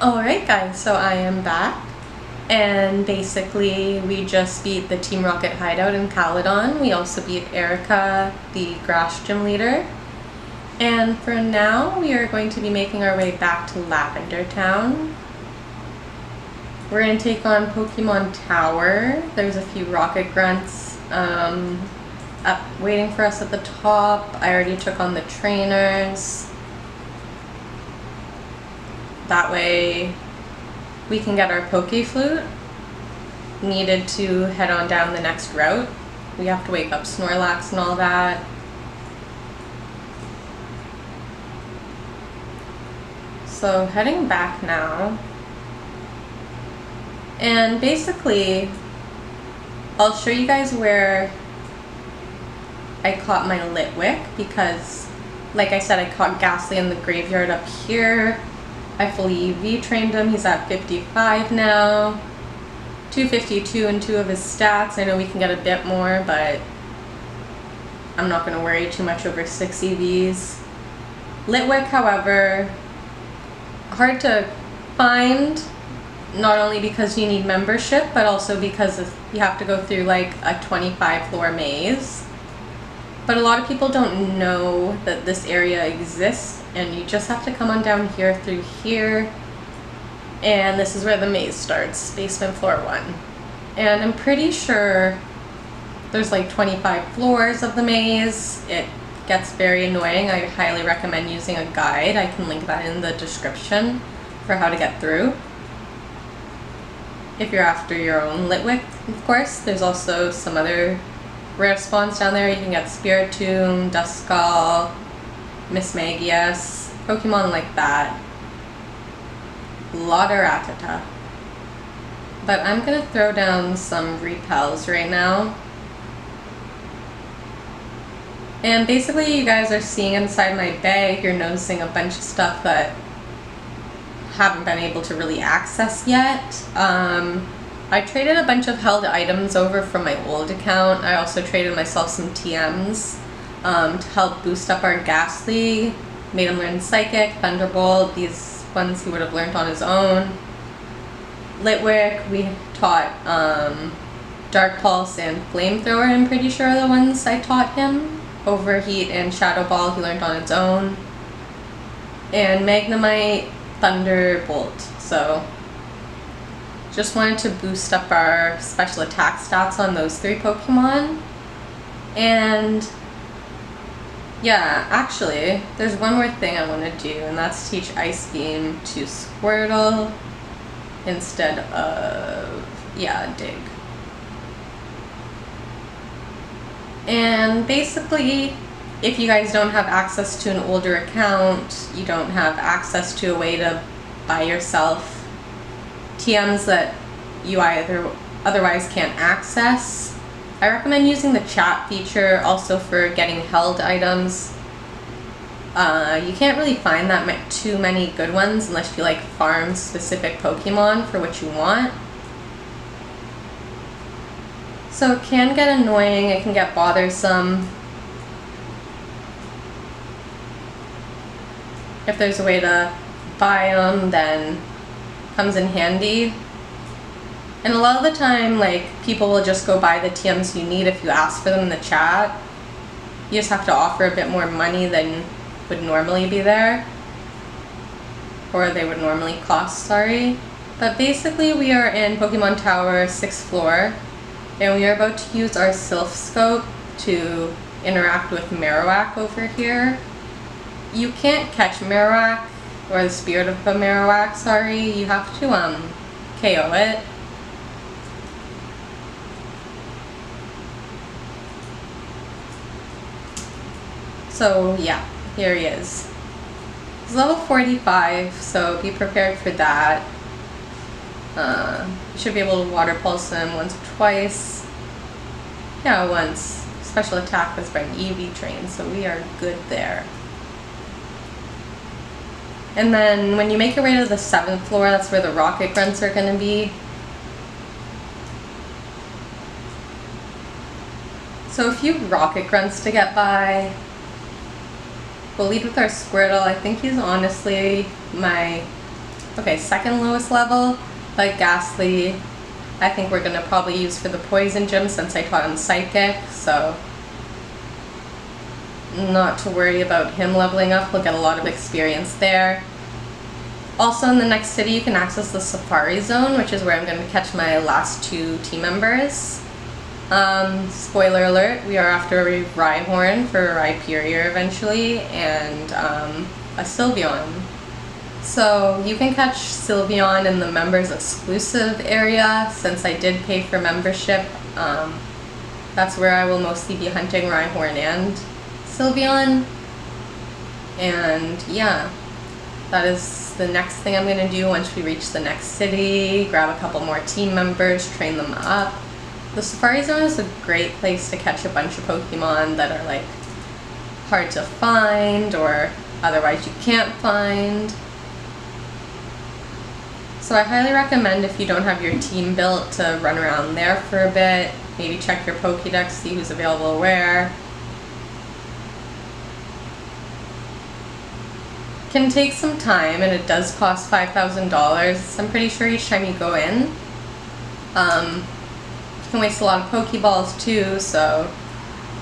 Alright guys, so I am back, and basically we just beat the Team Rocket hideout in Caledon. We also beat Erica, the grass gym leader. And for now, we are going to be making our way back to Lavender Town. We're going to take on Pokemon Tower. There's a few rocket grunts up waiting for us at the top. I already took on the trainers. That way we can get our Pokeflute. Needed to head on down the next route. We have to wake up Snorlax and all that. So heading back now. And basically, I'll show you guys where I caught my Litwick, because like I said, I caught Ghastly in the graveyard up here. I fully EV trained him. He's at 55 now. 252 in 2 of his stats. I know we can get a bit more, but I'm not going to worry too much over 6 EVs. Litwick, however, hard to find, not only because you need membership, but also because you have to go through like a 25 floor maze. But a lot of people don't know that this area exists, and you just have to come on down here through here, and this is where the maze starts, basement floor 1. And I'm pretty sure there's like 25 floors of the maze. It gets very annoying. I highly recommend using a guide. I can link that in the description for how to get through, if you're after your own Litwick, of course. There's also some other rare spawns down there. You can get Spiritomb, Duskull, Miss Magius, Pokemon like that. Lotta-Rattata. But I'm gonna throw down some repels right now. And basically you guys are seeing inside my bag, you're noticing a bunch of stuff that haven't been able to really access yet. I traded a bunch of held items over from my old account. I also traded myself some TMs to help boost up our Ghastly. Made him learn Psychic, Thunderbolt, these ones he would have learned on his own. Litwick, we taught Dark Pulse and Flamethrower, I'm pretty sure are the ones I taught him. Overheat and Shadow Ball he learned on its own. And Magnemite, Thunderbolt. So just wanted to boost up our special attack stats on those 3 Pokemon. And yeah, actually, there's one more thing I want to do, and that's teach Ice Beam to Squirtle instead of, yeah, Dig. And basically, if you guys don't have access to an older account, you don't have access to a way to buy yourself TMs that you otherwise can't access, I recommend using the chat feature also for getting held items. You can't really find that too many good ones unless you like farm specific Pokemon for what you want. So it can get annoying, it can get bothersome. If there's a way to buy them, then comes in handy. And a lot of the time, like, people will just go buy the TMs you need if you ask for them in the chat. You just have to offer a bit more money than would normally be there, or they would normally cost, sorry. But basically we are in Pokemon Tower 6th floor, and we are about to use our Sylph Scope to interact with Marowak over here. You can't catch Marowak, or the spirit of a Marowak, sorry. You have to KO it. So yeah, here he is. He's level 45, so be prepared for that. You should be able to Water Pulse him once or twice. Yeah, once. Special attack has been EV trained, so we are good there. And then when you make your way to the 7th floor, that's where the rocket grunts are going to be. So a few rocket grunts to get by. We'll lead with our Squirtle. I think he's honestly my Okay, second lowest level, but Ghastly, I think we're gonna probably use for the poison gym since I taught him psychic, so not to worry about him leveling up. We'll get a lot of experience there. Also in the next city you can access the Safari Zone, which is where I'm going to catch my last 2 team members. Spoiler alert, we are after a Rhyhorn for a Rhyperior eventually, and a Sylveon. So you can catch Sylveon in the members exclusive area. Since I did pay for membership, that's where I will mostly be hunting Rhyhorn and Sylveon. And yeah, that is the next thing I'm going to do once we reach the next city. Grab a couple more team members, train them up. The Safari Zone is a great place to catch a bunch of Pokemon that are like hard to find or otherwise you can't find. So I highly recommend, if you don't have your team built, to run around there for a bit. Maybe check your Pokédex, see who's available where. Can take some time, and it does cost $5,000. I'm pretty sure each time you go in. You can waste a lot of Pokeballs too, so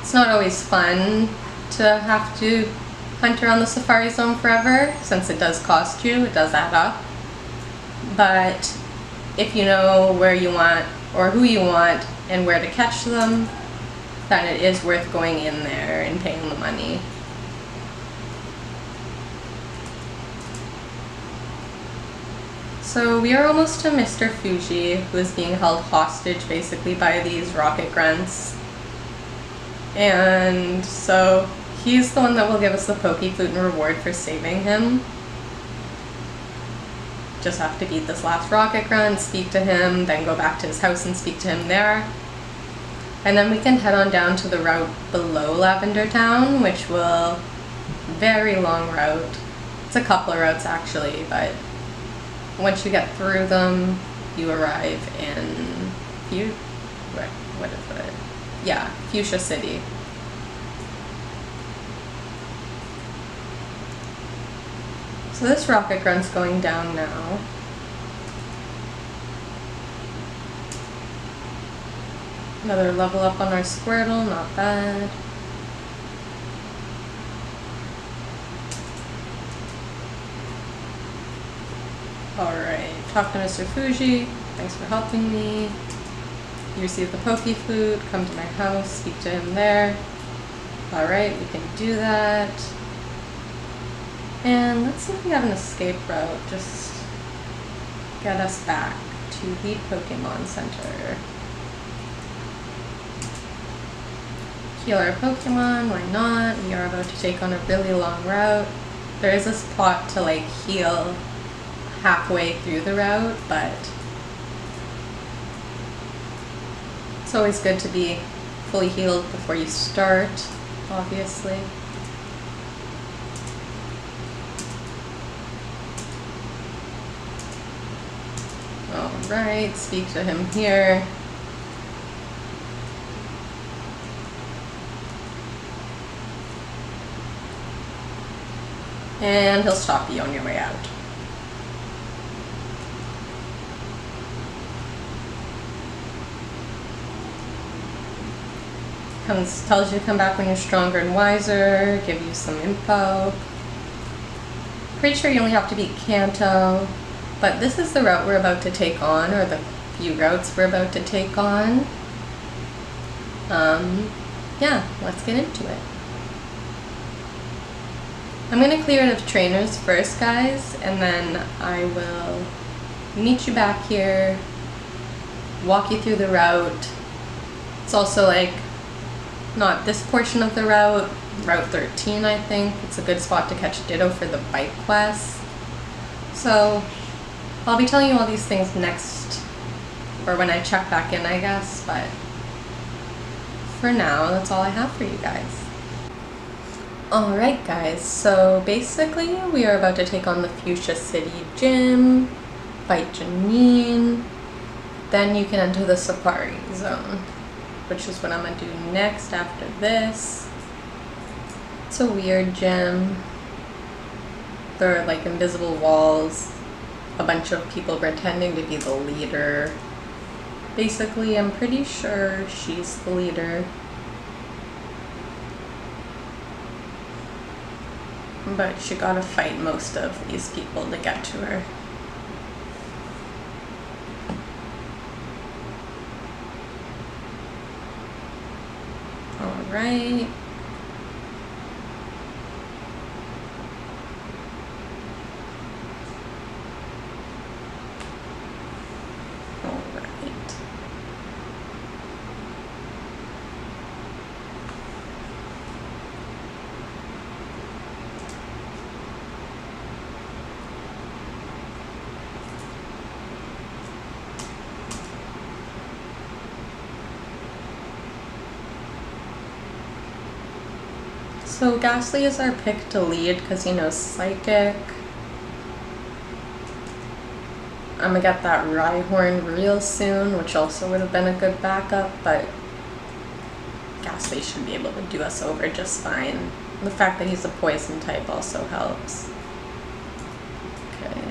it's not always fun to have to hunt around the Safari Zone forever, since it does cost you, it does add up. But if you know where you want, or who you want, and where to catch them, then it is worth going in there and paying the money. So we are almost to Mr. Fuji, who is being held hostage basically by these rocket grunts. And so he's the one that will give us the Pokeflute in reward for saving him. Just have to beat this last rocket grunt, speak to him, then go back to his house and speak to him there. And then we can head on down to the route below Lavender Town, which will, very long route. It's a couple of routes actually, but once you get through them, you arrive in Fuchsia City. So this rocket grunt's going down now. Another level up on our Squirtle, not bad. Alright, talk to Mr. Fuji. Thanks for helping me. You received the Pokeflute. Come to my house, speak to him there. Alright, we can do that. And let's see if we have an escape route. Just get us back to the Pokemon Center. Heal our Pokemon, why not? We are about to take on a really long route. There is a spot to like heal halfway through the route, but it's always good to be fully healed before you start, obviously. Alright, speak to him here. And he'll stop you on your way out. Tells you to come back when you're stronger and wiser, give you some info. Pretty sure you only have to beat Kanto, but this is the route we're about to take on, or the few routes we're about to take on. Yeah, let's get into it. I'm going to clear it of trainers first, guys, and then I will meet you back here, walk you through the route. It's also like not this portion of the route, Route 13 I think. It's a good spot to catch Ditto for the bike quest. So I'll be telling you all these things next, or when I check back in I guess, but for now that's all I have for you guys. Alright guys, so basically we are about to take on the Fuchsia City Gym, fight Janine, then you can enter the Safari Zone, which is what I'm going to do next after this. It's a weird gym. There are like invisible walls a bunch of people pretending to be the leader. Basically, I'm pretty sure she's the leader. But she gotta fight most of these people to get to her. Alright. So Ghastly is our pick to lead because he knows Psychic. I'm gonna get that Rhyhorn real soon, which also would have been a good backup, but Ghastly should be able to do us over just fine. The fact that he's a poison type also helps. Okay.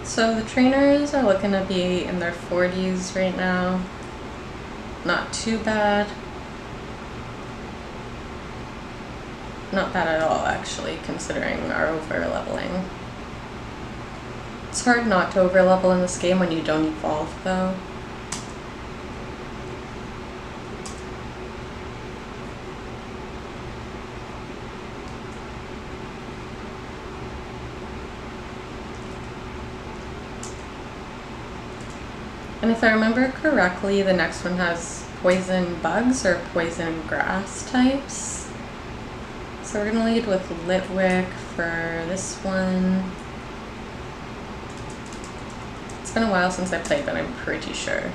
So the trainers are looking to be in their 40s right now. Not too bad. Not bad at all, actually, considering our over-leveling. It's hard not to over-level in this game when you don't evolve, though. And if I remember correctly, the next one has poison bugs or poison grass types. So we're gonna lead with Litwick for this one. It's been a while since I played, but I'm pretty sure.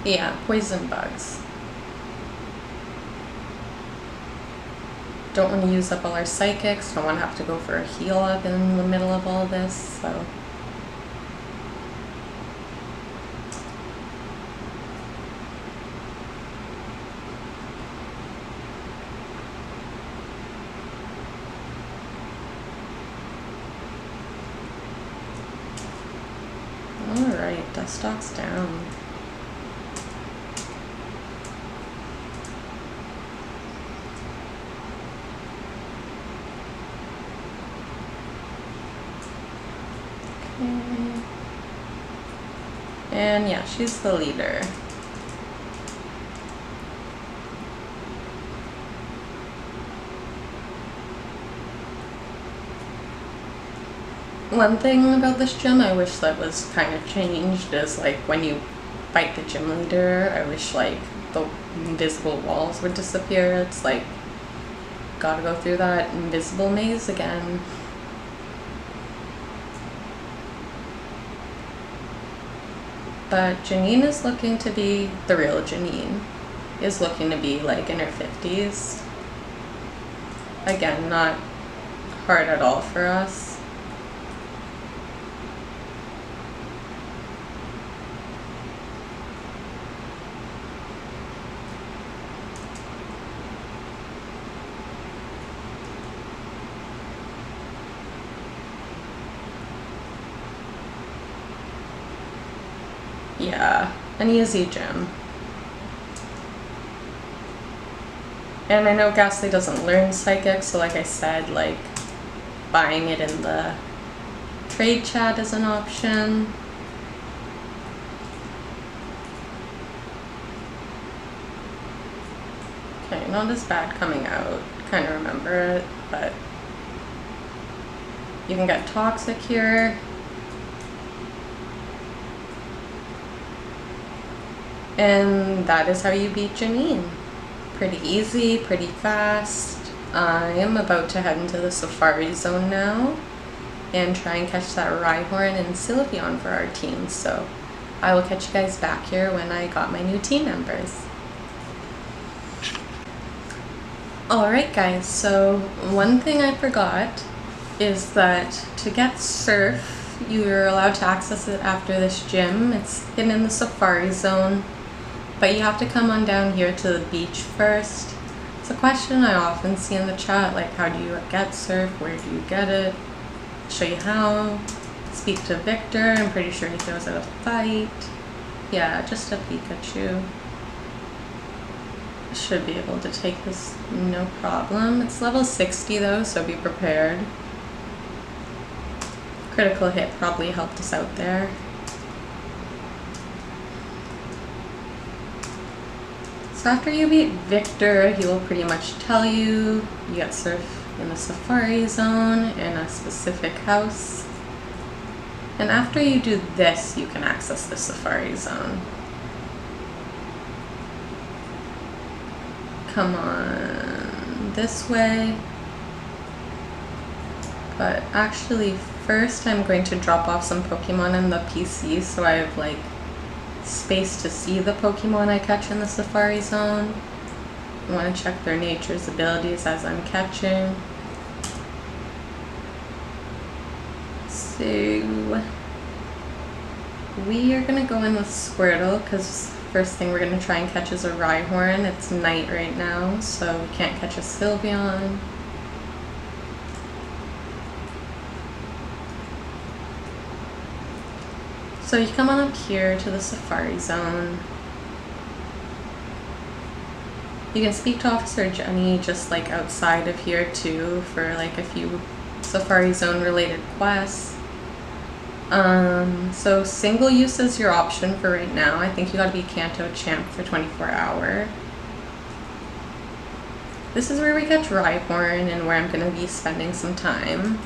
Yeah, poison bugs. Don't want to use up all our psychics, don't want to have to go for a heal up in the middle of all this, so. Alright, Dustock's down. Okay. And yeah, she's the leader. One thing about this gym I wish that was kind of changed is like when you fight the gym leader, I wish like the invisible walls would disappear. It's like, gotta go through that invisible maze again. But Janine is looking to be, the real Janine is looking to be like in her 50s. Again, not hard at all for us. Yeah, an easy gym. And I know Ghastly doesn't learn Psychic, so like I said, like, buying it in the trade chat is an option. Okay, not as bad coming out. Kind of remember it, but you can get Toxic here. And that is how you beat Janine. Pretty easy, pretty fast. I am about to head into the Safari Zone now and try and catch that Rhyhorn and Sylveon for our team. So I will catch you guys back here when I got my new team members. Alright guys, so one thing I forgot is that to get surf, you're allowed to access it after this gym. It's hidden in the safari zone, but you have to come on down here to the beach first. It's a question I often see in the chat, like how do you get surf, where do you get it? I'll show you how. Speak to Victor, I'm pretty sure he throws out a fight. Yeah, just a Pikachu. Should be able to take this no problem. It's level 60 though, so be prepared. Critical hit probably helped us out there. So after you beat Victor, he will pretty much tell you you get surf in the safari zone in a specific house. And after you do this, you can access the safari zone. Come on this way. But actually first I'm going to drop off some Pokemon in the PC so I have like space to see the Pokemon I catch in the safari zone. I want to check their nature's abilities as I'm catching. So we are going to go in with Squirtle because first thing we're going to try and catch is a Rhyhorn. It's night right now, so we can't catch a Sylveon. So you come on up here to the safari zone. You can speak to Officer Jenny just like outside of here too for like a few safari zone related quests. So single use is your option for right now. I think you gotta be Kanto champ for 24 hour. This is where we catch Rhyhorn and where I'm gonna be spending some time.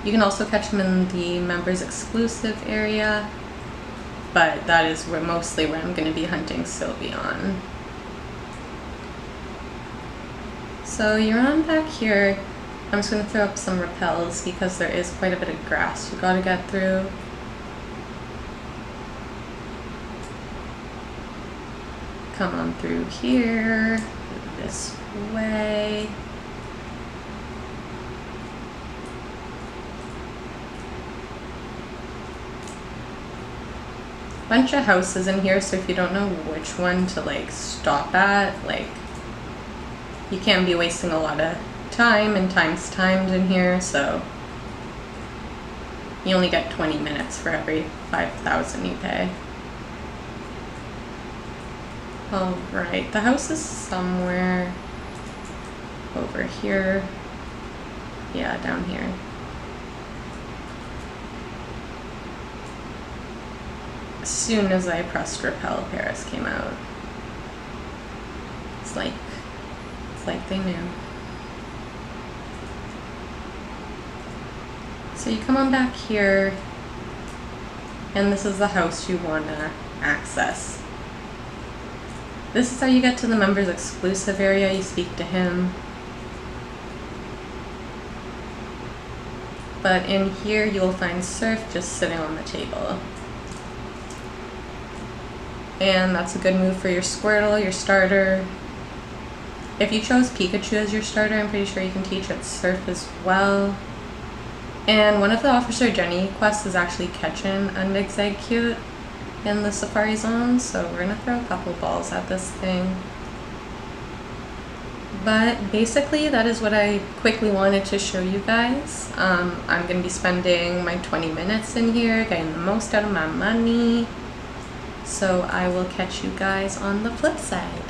You can also catch him in the members exclusive area, but that is mostly where I'm gonna be hunting Sylveon. So you're on back here. I'm just gonna throw up some repels because there is quite a bit of grass you gotta get through. Come on through here, this way. Bunch of houses in here, so if you don't know which one to like stop at, like you can't be wasting a lot of time, and time's timed in here, so you only get 20 minutes for every 5,000 you pay. Alright, the house is somewhere over here. Yeah, down here. As soon as I pressed repel, Paris came out. It's like they knew. So you come on back here, and this is the house you want to access. This is how you get to the members exclusive area. You speak to him. But in here you'll find Surf just sitting on the table. And that's a good move for your Squirtle, your starter. If you chose Pikachu as your starter, I'm pretty sure you can teach it Surf as well. And one of the Officer Jenny quests is actually catching a Execute in the Safari Zone, so we're gonna throw a couple balls at this thing. But basically that is what I quickly wanted to show you guys. I'm gonna be spending my 20 minutes in here, getting the most out of my money. So I will catch you guys on the flip side.